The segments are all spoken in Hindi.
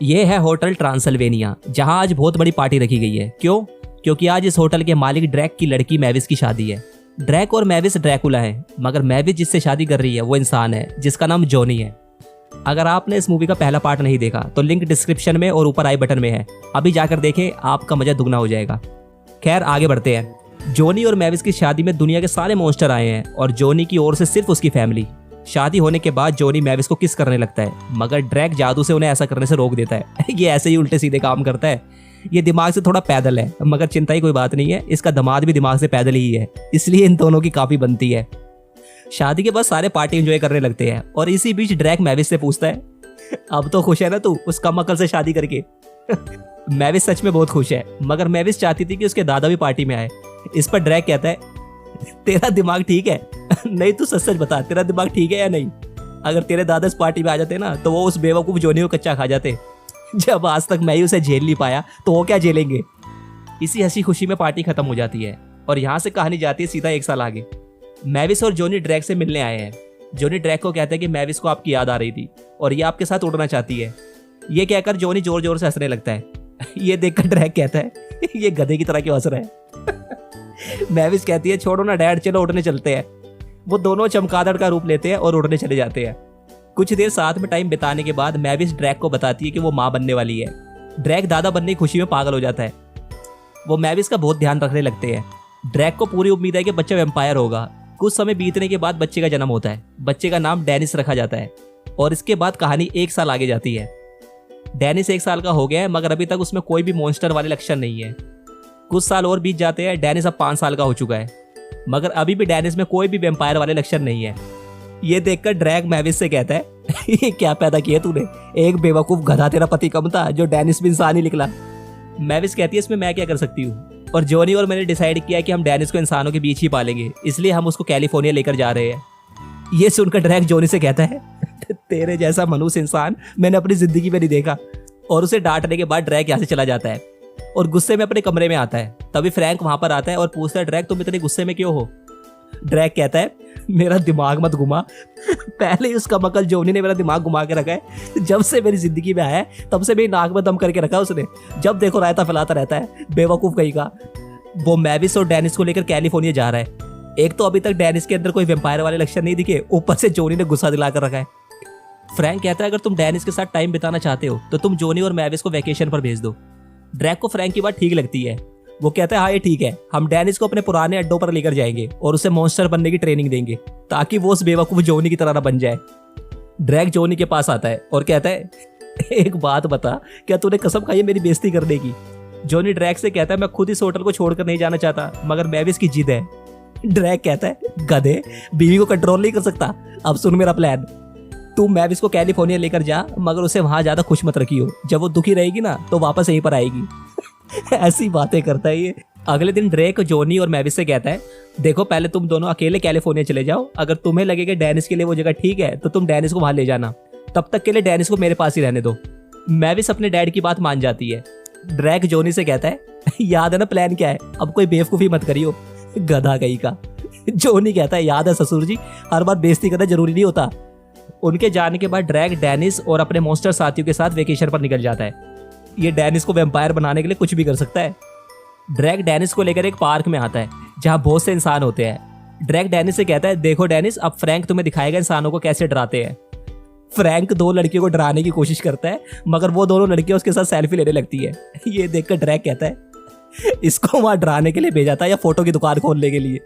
ये है होटल ट्रांसल्वेनिया, जहां आज बहुत बड़ी पार्टी रखी गई है। क्यों? क्योंकि आज इस होटल के मालिक ड्रैक की लड़की मैविस की शादी है। ड्रैक और मैविस ड्रैकुला है, मगर मैविस जिससे शादी कर रही है वो इंसान है जिसका नाम जॉनी है। अगर आपने इस मूवी का पहला पार्ट नहीं देखा तो लिंक डिस्क्रिप्शन में और ऊपर आई बटन में है, अभी जाकर देखें, आपका मजा दुगना हो जाएगा। खैर आगे बढ़ते हैं। जॉनी और मैविस की शादी में दुनिया के सारे मॉन्स्टर आए हैं और जॉनी की ओर से सिर्फ उसकी फैमिली। शादी होने के बाद जॉनी मैविस को किस करने लगता है, मगर ड्रैक जादू से उन्हें ऐसा करने से रोक देता है। ये ऐसे ही उल्टे सीधे काम करता है। ये दिमाग से थोड़ा पैदल है, मगर चिंता ही कोई बात नहीं है, इसका दामाद भी दिमाग से पैदल ही है, इसलिए इन दोनों की काफी बनती है। शादी के बाद सारे पार्टी एंजॉय करने लगते हैं और इसी बीच ड्रैक मैविस से पूछता है, अब तो खुश है ना तू उस कम अकल से शादी करके? मैविस सच में बहुत खुश है, मगर मैविस चाहती थी कि उसके दादा भी पार्टी में आए। इस पर ड्रैक कहता है, तेरा दिमाग ठीक है? नहीं तू सच सच बता, तेरा दिमाग ठीक है या नहीं? अगर तेरे दादा इस पार्टी में आ जाते ना तो वो उस बेवकूफ जॉनी को कच्चा खा जाते। जब आज तक मैं ही उसे झेल नहीं पाया तो वो क्या झेलेंगे? इसी हंसी खुशी में पार्टी खत्म हो जाती है और यहाँ से कहानी जाती है सीधा 1 साल आगे। मैविस और जॉनी ड्रैक से मिलने आए हैं। जॉनी ड्रैक को कहता है कि मैविस को आपकी याद आ रही थी और ये आपके साथ उड़ना चाहती है। ये कहकर जॉनी जोर जोर से हंसने लगता है। ये देखकर ड्रैक कहता है, ये गधे की तरह क्यों हंस रहा है? मैविस कहती है, छोड़ो ना डैड, चलो उड़ने चलते हैं। वो दोनों चमगादड़ का रूप लेते हैं और उड़ने चले जाते हैं। कुछ देर साथ में टाइम बिताने के बाद मैविस ड्रैक को बताती है कि वो माँ बनने वाली है। ड्रैक दादा बनने की खुशी में पागल हो जाता है। वो मैविस का बहुत ध्यान रखने लगते हैं। ड्रैक को पूरी उम्मीद है कि बच्चा वैम्पायर होगा। कुछ समय बीतने के बाद बच्चे का जन्म होता है। बच्चे का नाम डेनिस रखा जाता है और इसके बाद कहानी 1 साल आगे जाती है। डेनिस 1 साल का हो गया है, मगर अभी तक उसमें कोई भी मॉन्स्टर वाले लक्षण नहीं है। कुछ साल और बीत जाते हैं। डेनिस अब 5 साल का हो चुका है, मगर अभी भी डेनिस में कोई भी वैम्पायर वाले लक्षण नहीं है। ये देखकर ड्रैक मैविस से कहता है, ये क्या पैदा किया तूने? एक बेवकूफ गधा तेरा पति कम था जो डेनिस भी इंसान ही निकला। मैविस कहती है, इसमें मैं क्या कर सकती हूँ? और जॉनी और मैंने डिसाइड किया कि हम डेनिस को इंसानों के बीच ही पालेंगे, इसलिए हम उसको कैलिफोर्निया लेकर जा रहे हैं। ये सुनकर ड्रैक जॉनी से कहता है, तेरे जैसा मनुष्य इंसान मैंने अपनी जिंदगी में नहीं देखा। और उसे डांटने के बाद ड्रैक यहाँ से चला जाता है और गुस्से में अपने कमरे में आता है। तभी फ्रैंक वहां पर आता है और पूछता है, ड्रैक तुम इतने गुस्से में क्यों हो? ड्रैक कहता है, मेरा दिमाग मत घुमा। पहले ही उसका मकल जॉनी ने मेरा दिमाग घुमा के रखा है। जब से मेरी जिंदगी में आया है तब से मेरी नाक में दम करके रखा उसने। जब देखो रायता फैलाता रहता है, बेवकूफ कहीं का। वो मैविस और डेनिस को लेकर कैलिफोर्निया जा रहा है। एक तो अभी तक डेनिस के अंदर कोई वैम्पायर वाले लक्षण नहीं दिखे, ऊपर से जॉनी ने गुस्सा दिलाकर रखा है। फ्रैंक कहता है, अगर तुम डेनिस के साथ टाइम बिताना चाहते हो तो तुम जॉनी और मैविस को वैकेशन पर भेज दो। ड्रैक को फ्रैंक की बात ठीक लगती है। वो कहता है, हाँ ये ठीक है, हम डेनिस को अपने पुराने अड्डों पर लेकर जाएंगे और उसे मॉन्स्टर बनने की ट्रेनिंग देंगे ताकि वो उस बेवकूफ जॉनी की तरह ना बन जाए। ड्रैक जॉनी के पास आता है और कहता है, एक बात बता, क्या तूने कसम खाई है मेरी बेइज्जती करने की? जॉनी ड्रैक से कहता है, मैं खुद इस होटल को छोड़कर नहीं जाना चाहता, मगर मैविस की जिद है। ड्रैक कहता है, गधे, बीवी को कंट्रोल नहीं कर सकता। अब सुन मेरा प्लान, तू मैविस को कैलिफोर्निया लेकर जा, मगर उसे वहां ज्यादा खुश मत रखियो। जब वो दुखी रहेगी ना तो वापस यहीं पर आएगी। ऐसी बातें करता है ये। अगले दिन ड्रैक जॉनी और मैविस से कहता है, देखो पहले तुम दोनों अकेले कैलिफोर्निया चले जाओ। अगर तुम्हें लगे कि डेनिस के लिए वो जगह ठीक है तो तुम डेनिस को वहां ले जाना। तब तक के लिए डेनिस को मेरे पास ही रहने दो। मैविस अपने डैड की बात मान जाती है। ड्रैक जॉनी से कहता है, याद है ना प्लान क्या है? अब कोई बेवकूफी मत करियो, गधा कहीं का। जॉनी कहता है, याद है ससुर जी, हर बार बेइज्जती करना जरूरी नहीं होता। उनके जाने के बाद ड्रैक डेनिस और अपने मॉन्स्टर साथियों के साथ वेकेशन पर निकल जाता है। ये डेनिस को वैम्पायर बनाने के लिए कुछ भी कर सकता है। ड्रैक डेनिस को लेकर एक पार्क में आता है जहां बहुत से इंसान होते हैं। ड्रैक डेनिस से कहता है, देखो डेनिस, अब फ्रैंक तुम्हें दिखाएगा इंसानों को कैसे डराते हैं। फ्रैंक 2 लड़कियों को डराने की कोशिश करता है, मगर वो दोनों लड़कियां उसके साथ सेल्फी लेने लगती है। ये देखकर ड्रैक कहता है, इसको वहां डराने के लिए भेजा था या फोटो की दुकान खोलने के लिए?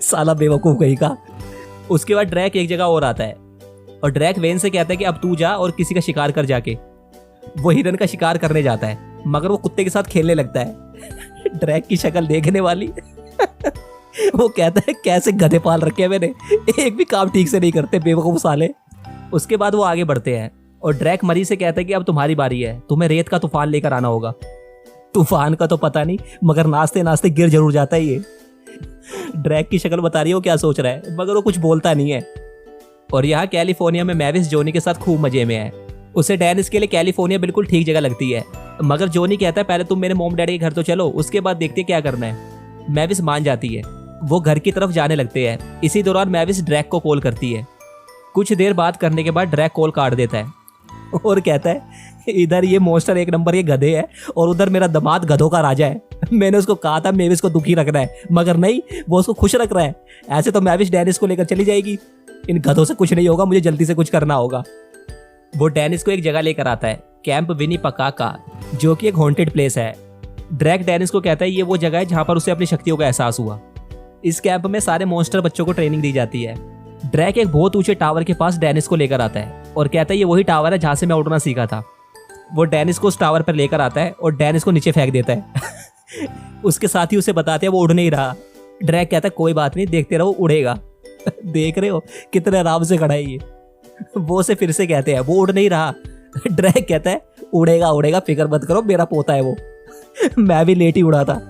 साला बेवकूफ कहीं का। उसके बाद ड्रैक एक जगह और आता है और ड्रैक वेन से कहता है कि अब तू जा और किसी का शिकार कर जाके। वो हिरन का शिकार करने जाता है, मगर वो कुत्ते के साथ खेलने लगता है। ड्रैक की शक्ल देखने वाली। वो कहता है, कैसे गधे पाल रखे हैं मैंने, एक भी काम ठीक से नहीं करते बेवकूफ साले। उसके बाद वो आगे बढ़ते हैं और ड्रैक मरी से कहता है कि अब तुम्हारी बारी है, तुम्हें रेत का तूफान लेकर आना होगा। तूफान का तो पता नहीं, मगर नाचते नाचते गिर जरूर जाता है ये। ड्रैक की शक्ल बता रही है वो क्या सोच रहा है, मगर वो कुछ बोलता नहीं है। और यहाँ कैलिफोर्निया में मैविस जॉनी के साथ खूब मजे में है। उसे डेनिस के लिए कैलिफोर्निया बिल्कुल ठीक जगह लगती है, मगर जॉनी कहता है, पहले तुम मेरे मॉम डैडी के घर तो चलो, उसके बाद देखते हैं क्या करना है। मैविस मान जाती है। वो घर की तरफ जाने लगते हैं। इसी दौरान मैविस ड्रैक को कॉल करती है। कुछ देर बात करने के बाद ड्रैक कॉल काट देता है और कहता है, इधर ये मोस्टर एक नंबर के गधे है और उधर मेरा दामाद गधों का राजा है। मैंने उसको कहा था मेविस को दुखी रखना है, मगर नहीं, वो उसको खुश रख रहा है। ऐसे तो मैविस डेनिस को लेकर चली जाएगी। इन गधों से कुछ नहीं होगा, मुझे जल्दी से कुछ करना होगा। वो डेनिस को एक जगह लेकर आता है, कैंप विनीपकाका, जो कि एक हॉन्टेड प्लेस है। ड्रैक डेनिस को कहता है ये वो जगह है जहां पर उसे अपनी शक्तियों का एहसास हुआ। इस कैंप में सारे मॉन्स्टर बच्चों को ट्रेनिंग दी जाती है। ड्रैक एक बहुत ऊंचे टावर के पास डेनिस को लेकर आता है और कहता है ये वही टावर है जहां से मैं उड़ना सीखा था। वो डेनिस को उस टावर पर लेकर आता है और डेनिस को नीचे फेंक देता है। उसके साथ ही उसे बताते हैं वो उड़ नहीं रहा। ड्रैक कहता है कोई बात नहीं, देखते रहो, उड़ेगा। देख रहे हो कितने आराम से खड़ा है ये। वो उसे फिर से कहते हैं वो उड़ नहीं रहा। ड्रैक कहता है उड़ेगा उड़ेगा, फिक्र मत करो, मेरा पोता है वो। मैं भी लेट ही उड़ा था।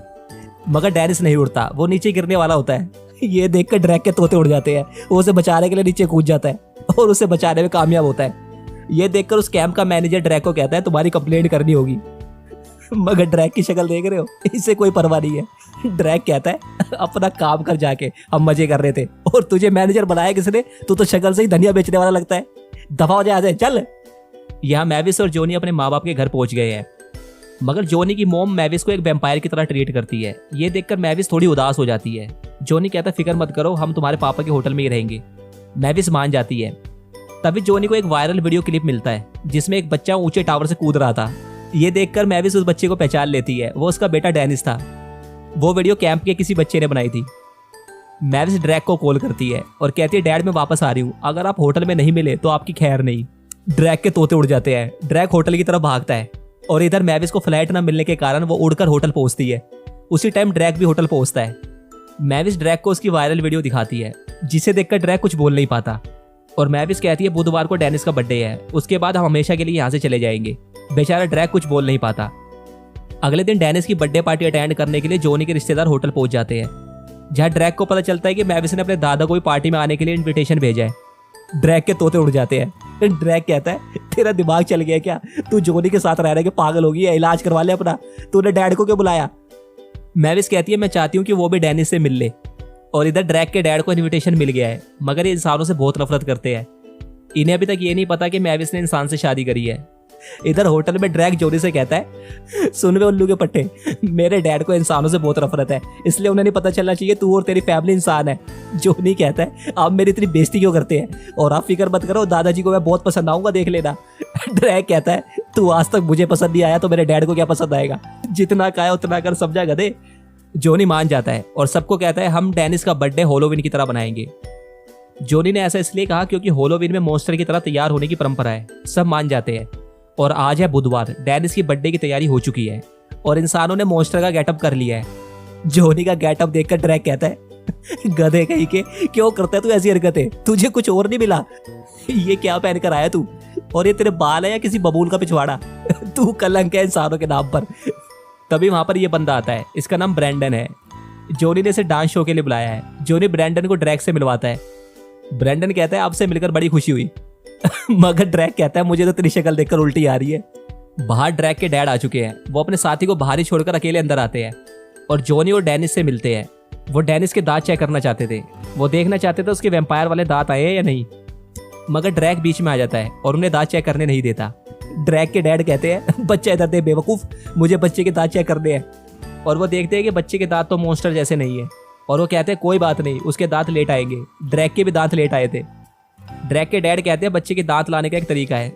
मगर डेनिस नहीं उड़ता, वो नीचे गिरने वाला होता है। ये देखकर ड्रैक के तोते उड़ जाते हैं। वो उसे बचाने के लिए नीचे कूद जाता है और उसे बचाने में कामयाब होता है। ये देखकर उस कैंप का मैनेजर ड्रैक को कहता है तुम्हारी कंप्लेंट करनी होगी। मगर ड्रैक की शक्ल देख रहे हो, इससे कोई परवाह नहीं है। ड्रैक कहता है अपना काम कर जाके, हम मजे कर रहे थे और तुझे मैनेजर बनाया किसने? तू तो शक्ल से ही धनिया बेचने वाला लगता है। दफा हो जाए, चल। यहाँ मैविस और जोनी अपने माँ बाप के घर पहुंच गए हैं। मगर जोनी की मॉम मैविस को एक वैम्पायर की तरह ट्रीट करती है। ये देखकर मैविस थोड़ी उदास हो जाती है। जोनी कहता है फिक्र मत करो, हम तुम्हारे पापा के होटल में ही रहेंगे। मैविस मान जाती है। तभी जोनी को एक वायरल वीडियो क्लिप मिलता है जिसमें एक बच्चा ऊंचे टावर से कूद रहा था। ये देखकर मैविस उस बच्चे को पहचान लेती है, वो उसका बेटा डेनिस था। वो वीडियो कैंप के किसी बच्चे ने बनाई थी। मैविस ड्रैक को कॉल करती है और कहती है डैड मैं वापस आ रही हूँ, अगर आप होटल में नहीं मिले तो आपकी खैर नहीं। ड्रैक के तोते उड़ जाते हैं। ड्रैक होटल की तरफ भागता है और इधर मैविस को फ्लाइट न मिलने के कारण वो उड़कर होटल पहुंचती है। उसी टाइम ड्रैक भी होटल पहुंचता है। मैविस ड्रैक को उसकी वायरल वीडियो दिखाती है जिसे देखकर ड्रैक कुछ बोल नहीं पाता और मैविस कहती है बुधवार को डेनिस का बर्थडे है, उसके बाद हम हमेशा के लिए यहाँ से चले जाएंगे। बेचारा ड्रैक कुछ बोल नहीं पाता। अगले दिन डेनिस की बर्थडे पार्टी अटेंड करने के लिए जोनी के रिश्तेदार होटल पहुंच जाते हैं, जहाँ ड्रैक को पता चलता है कि मैविस ने अपने दादा को भी पार्टी में आने के लिए इन्विटेशन भेजा है। ड्रैक के तोते उड़ जाते हैं। ड्रैक कहता है तेरा दिमाग चल गया क्या? तू जोनी के साथ रह रहे के पागल होगी है, इलाज करवा ले अपना। तूने डैड को क्यों बुलाया? मैविस कहती है मैं चाहती हूँ कि वो भी डेनिस से मिल ले। और इधर ड्रैक के डैड को इन्विटेशन मिल गया है, मगर ये इंसानों से बहुत नफरत करते हैं। इन्हें अभी तक ये नहीं पता कि मैविस ने इंसान से शादी करी है। इधर होटल में ड्रैक जोनी से कहता है सुन वे उल्लू के पट्टे, मेरे डैड को इंसानों से बहुत नफरत है, इसलिए उन्हें नहीं पता चलना चाहिए तू और तेरी फैमिली इंसान है। जोनी कहता है आप मेरी इतनी बेइज्जती क्यों करते हैं, और आप फिक्र मत करो, दादाजी को मैं बहुत पसंद आऊंगा, देख लेना। ड्रैक कहता है तू आज तक मुझे पसंद नहीं आया तो मेरे डैड को क्या पसंद आएगा? जितना कहा उतना कर, समझा गधे। जोनी मान जाता है और सबको कहता है हम डेनिस का बर्थडे होलोविन की तरह बनाएंगे। जोनी ने ऐसा इसलिए कहा क्योंकि होलोविन में मॉन्स्टर की तरह तैयार होने की परंपरा है। सब मान जाते हैं और आज है बुधवार, डेनिस की बर्थडे की तैयारी हो चुकी है और इंसानों ने मॉन्स्टर का गेटअप कर लिया है। जोनी का गेटअप देखकर ड्रैक कहता है गधे कहीं के, क्यों करता है तू ऐसी हरकतें? तुझे कुछ और नहीं मिला? ये क्या पहन कर आया तू? और ये तेरे बाल है या किसी बबूल का पिछवाड़ा? तू कलंक है इंसानों के नाम पर। तभी वहां पर ये बंदा आता है, इसका नाम ब्रैंडन है। जोनी ने इसे डांस शो के लिए बुलाया है। जोनी ब्रैंडन को ड्रैक से मिलवाता है। ब्रैंडन कहता है आपसे मिलकर बड़ी खुशी हुई। मगर ड्रैक कहता है मुझे तो तेरी शक्ल देखकर उल्टी आ रही है। बाहर ड्रैक के डैड आ चुके हैं। वो अपने साथी को बाहर ही छोड़कर अकेले अंदर आते हैं और जोनी और डेनिस से मिलते हैं। वो डेनिस के दांत चेक करना चाहते थे। वो देखना चाहते थे उसके वैम्पायर वाले दांत आए हैं या नहीं। मगर ड्रैक बीच में आ जाता है और उन्हें दांत चेक करने नहीं देता। ड्रैक के डैड कहते हैं बच्चा इधर दे बेवकूफ, मुझे बच्चे के दांत चेक करने हैं। और वो देखते हैं कि बच्चे के दांत तो मॉन्स्टर जैसे नहीं है और वो कहते हैं कोई बात नहीं, उसके दांत लेट आएंगे। ड्रैक के भी दांत लेट आए थे। ड्रैक के डैड कहते हैं बच्चे के दांत लाने का एक तरीका है,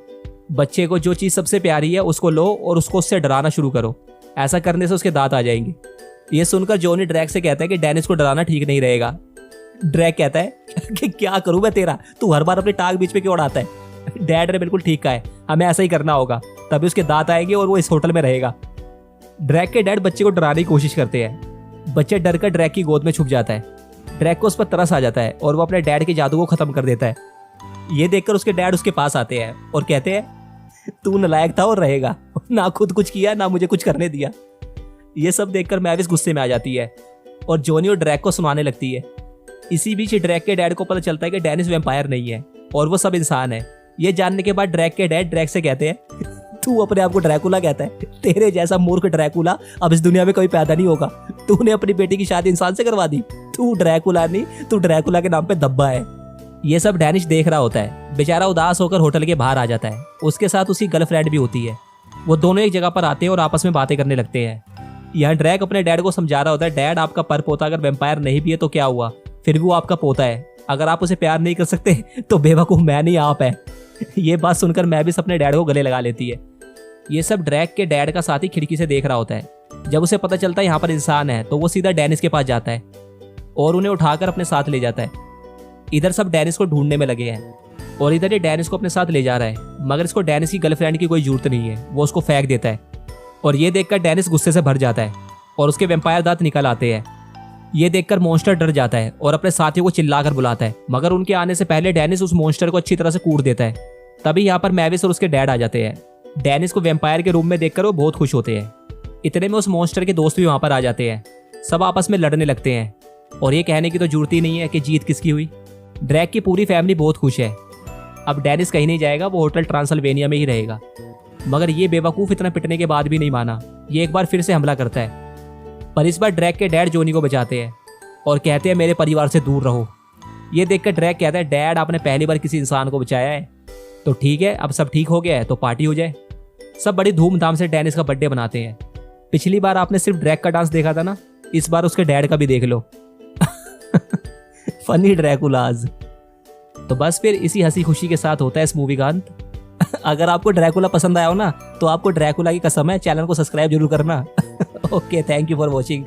बच्चे को जो चीज सबसे प्यारी है उसको लो और उसको उससे डराना शुरू करो, ऐसा करने से उसके दांत आ जाएंगे। ये सुनकर जोनी ड्रैक से कहता है कि डेनिस को डराना ठीक नहीं रहेगा। ड्रैक कहता है कि क्या करूं मैं तेरा, तू हर बार अपनी टांग बीच में क्यों उड़ाता है? डैड ने बिल्कुल ठीक कहा है, हमें ऐसा ही करना होगा, तभी उसके दांत आएंगे और वो इस होटल में रहेगा। ड्रैक के डैड बच्चे को डराने की कोशिश करते हैं। बच्चे डर कर ड्रैक की गोद में छुप जाता है। ड्रैक को उस पर तरस आ जाता है और वो अपने डैड के जादू को खत्म कर देता है। ये देखकर उसके डैड उसके पास आते हैं और कहते हैं तू नालायक था और रहेगा, ना खुद कुछ किया ना मुझे कुछ करने दिया। ये सब देखकर मैविस गुस्से में आ जाती है और जोनी और ड्रैक को सुनाने लगती है। इसी बीच ड्रैक के डैड को पता चलता है कि डेनिस वैम्पायर नहीं है और वो सब इंसान है। ये जानने के बाद ड्रैक के डैड ड्रैक से कहते हैं तू अपने आप को ड्रैकुला कहता है, तेरे जैसा मूर्ख ड्रैकुला अब इस दुनिया में कोई पैदा नहीं होगा। तूने अपनी बेटी की शादी इंसान से करवा दी। तू ड्रैकुला नहीं, तू ड्रैकुला के नाम पे धब्बा है। ये सब डेनिस देख रहा होता है। बेचारा उदास होकर होटल के बाहर आ जाता है। उसके साथ उसकी गर्लफ्रेंड भी होती है। वो दोनों एक जगह पर आते हैं और आपस में बातें करने लगते हैं। यहाँ ड्रैक अपने डैड को समझा रहा होता है, डैड आपका पर पोता अगर वेम्पायर नहीं भी है तो क्या हुआ, फिर भी वो आपका पोता है। अगर आप उसे प्यार नहीं कर सकते तो बेवकूफ़ मैं नहीं आप है। ये बात सुनकर मैविस अपने डैड को गले लगा लेती है। ये सब ड्रैक के डैड का साथी खिड़की से देख रहा होता है। जब उसे पता चलता है यहाँ पर इंसान है तो वो सीधा डेनिस के पास जाता है और उन्हें उठाकर अपने साथ ले जाता है। इधर सब डेनिस को ढूंढने में लगे हैं और इधर ये डेनिस को अपने साथ ले जा रहा है, मगर इसको डेनिस की गर्लफ्रेंड की कोई जरूरत नहीं है। वो उसको फेंक देता है और ये देखकर डेनिस गुस्से से भर जाता है और उसके वेम्पायर दांत निकल आते हैं। ये देखकर मॉन्स्टर डर जाता है और अपने साथियों को चिल्लाकर बुलाता है, मगर उनके आने से पहले डेनिस उस मॉन्स्टर को अच्छी तरह से कूट देता है। तभी यहाँ पर मैविस और उसके डैड आ जाते हैं। डेनिस को वेम्पायर के रूम में देखकर वो बहुत खुश होते हैं। इतने में उस मॉन्स्टर के दोस्त भी वहाँ पर आ जाते हैं। सब आपस में लड़ने लगते हैं और ये कहने की तो जरूरत ही नहीं है कि जीत किसकी हुई। ड्रैक की पूरी फैमिली बहुत खुश है। अब डेनिस कहीं नहीं जाएगा, वो होटल ट्रांसल्वेनिया में ही रहेगा। मगर ये बेवकूफ़ इतना पिटने के बाद भी नहीं माना। ये एक बार फिर से हमला करता है, पर इस बार ड्रैक के डैड जोनी को बचाते हैं और कहते हैं मेरे परिवार से दूर रहो। ये देखकर ड्रैक कहता है, डैड आपने पहली बार किसी इंसान को बचाया है, तो ठीक है, अब सब ठीक हो गया है तो पार्टी हो जाए। सब बड़ी धूमधाम से डेनिस का बर्थडे मनाते हैं। पिछली बार आपने सिर्फ ड्रैक का डांस देखा था ना, इस बार उसके डैड का भी देख लो। फनी ड्रैकुलाज। तो बस फिर इसी हंसी खुशी के साथ होता है इस मूवी का अंत। अगर आपको ड्रैकुला पसंद आया हो ना, तो आपको ड्रैकुला की कसम है चैनल को सब्सक्राइब जरूर करना। Okay, thank you for watching.